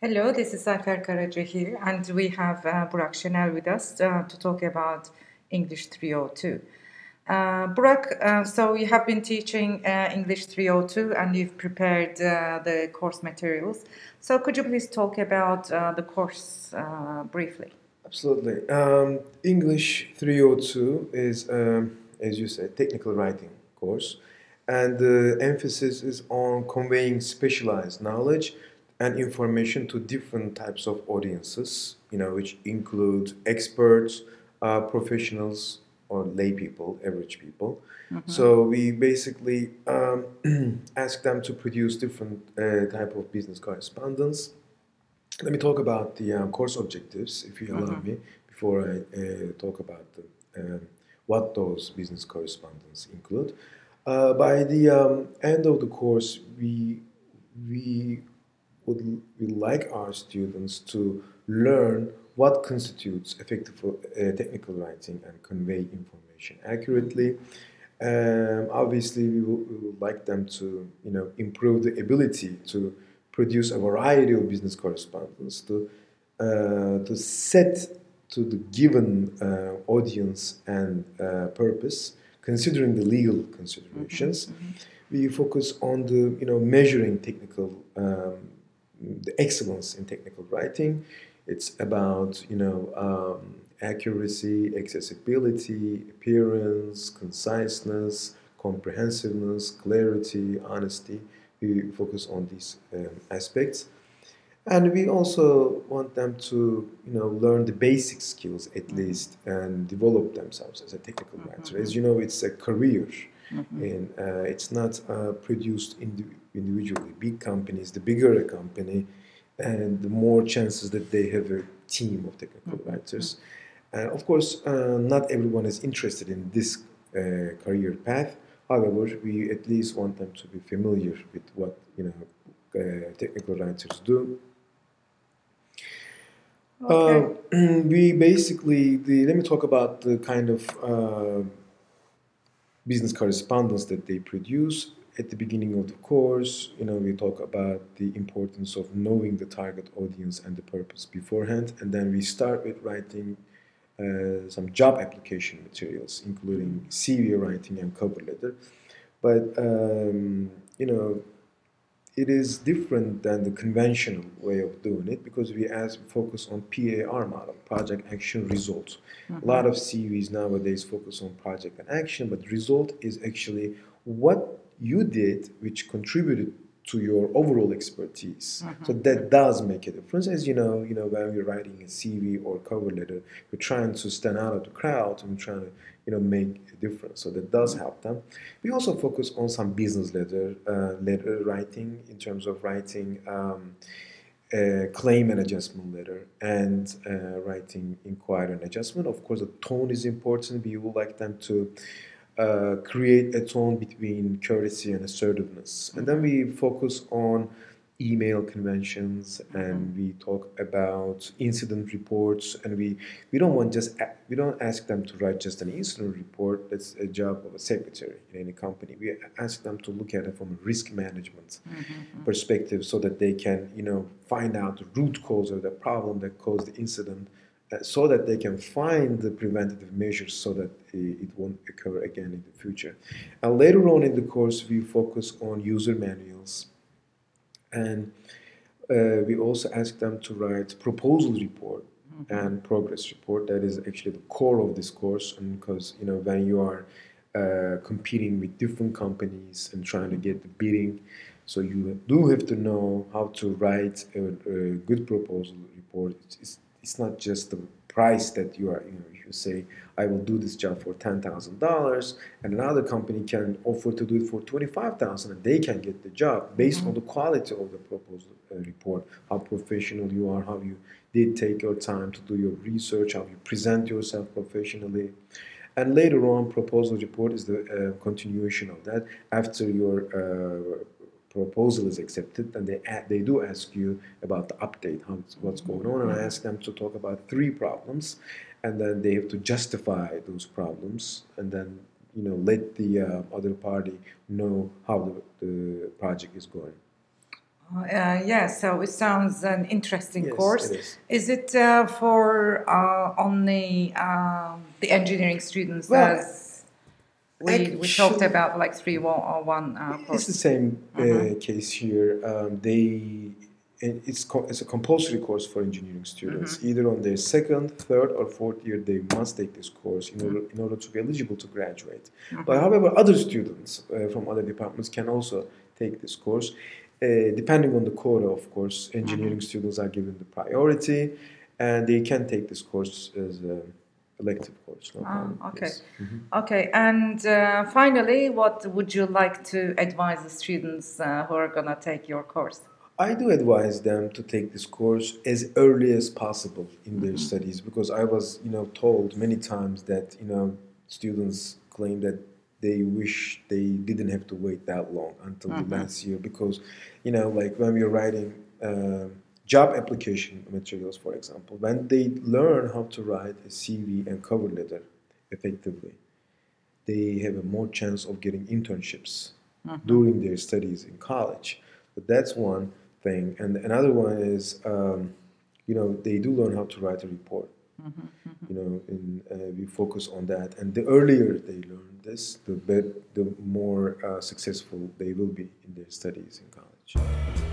Hello, this is Ayfer Karaca here, and we have Burak Şenel with us to talk about English 302. Burak, so you have been teaching English 302 and you've prepared the course materials. So could you please talk about the course briefly? Absolutely. English 302 is, as you said, technical writing course, and the emphasis is on conveying specialized knowledge and information to different types of audiences, which include experts, professionals, or lay people, average people. So we basically ask them to produce different type of business correspondence. Let me talk about the course objectives, if you allow me, before I talk about what those business correspondence include. By the end of the course, we we like our students to learn what constitutes effective technical writing and convey information accurately. Obviously, we would like them to improve the ability to produce a variety of business correspondence to set to the given audience and purpose, considering the legal considerations. We focus on the measuring technical the excellence in technical writing. It's about accuracy, accessibility, appearance, conciseness, comprehensiveness, clarity, honesty. We focus on these aspects. And we also want them to, learn the basic skills at least and develop themselves as a technical writer. As you know, it's a career, and it's not produced individually. Big companies, the bigger a company, and the more chances that they have a team of technical writers. Of course, not everyone is interested in this career path. However, we at least want them to be familiar with what technical writers do. Okay. We basically, let me talk about the kind of business correspondence that they produce. At the beginning of the course, we talk about the importance of knowing the target audience and the purpose beforehand, and then we start with writing some job application materials, including CV writing and cover letter. But it is different than the conventional way of doing it because we focus on PAR model, project action result. A lot of CVs nowadays focus on project and action, but result is actually what you did which contributed to your overall expertise. So that does make a difference. As you know, when we're writing a CV or cover letter, we're trying to stand out of the crowd and we're trying to make a difference. So that does help them. We also focus on some business letter writing in terms of writing claim and adjustment letter and writing inquiry and adjustment. Of course, the tone is important. We would like them to create a tone between courtesy and assertiveness. And then we focus on email conventions and we talk about incident reports, and we don't ask them to write just an incident report. That's a job of a secretary in any company. We ask them to look at it from a risk management perspective so that they can find out the root cause of the problem that caused the incident, so that they can find the preventative measures so that it won't occur again in the future. And later on in the course, we focus on user manuals, and we also ask them to write proposal report and progress report. That is actually the core of this course, and because when you are competing with different companies and trying to get the bidding, so you do have to know how to write a good proposal report. It's not just the price that you are, if you say, I will do this job for $10,000, and another company can offer to do it for $25,000, and they can get the job based on the quality of the proposal report, how professional you are, how you did take your time to do your research, how you present yourself professionally. And later on, proposal report is the continuation of that. After your proposal is accepted, and they do ask you about the update, what's going on, and I ask them to talk about 3 problems, and then they have to justify those problems, and then let the other party know how the project is going. Yeah, so it sounds an interesting Yes, course. it is. Is it for only the engineering students, Well, as we talked actually, about, like 301 it's the course? same case here. It's a compulsory course for engineering students. Either on their second, third, or fourth year, they must take this course in order to be eligible to graduate. But however, other students from other departments can also take this course. Depending on the quota, of course, engineering students are given the priority, and they can take this course as a elective course. No problem. Okay. Yes. Okay, and finally, what would you like to advise the students who are going to take your course? I do advise them to take this course as early as possible in their studies, because I was, told many times that, students claim that they wish they didn't have to wait that long until the last year, because, like when we're writing job application materials, for example, when they learn how to write a CV and cover letter effectively, they have a more chance of getting internships during their studies in college. But that's one thing. And another one is, they do learn how to write a report. And we focus on that. And the earlier they learn this, the more successful they will be in their studies in college.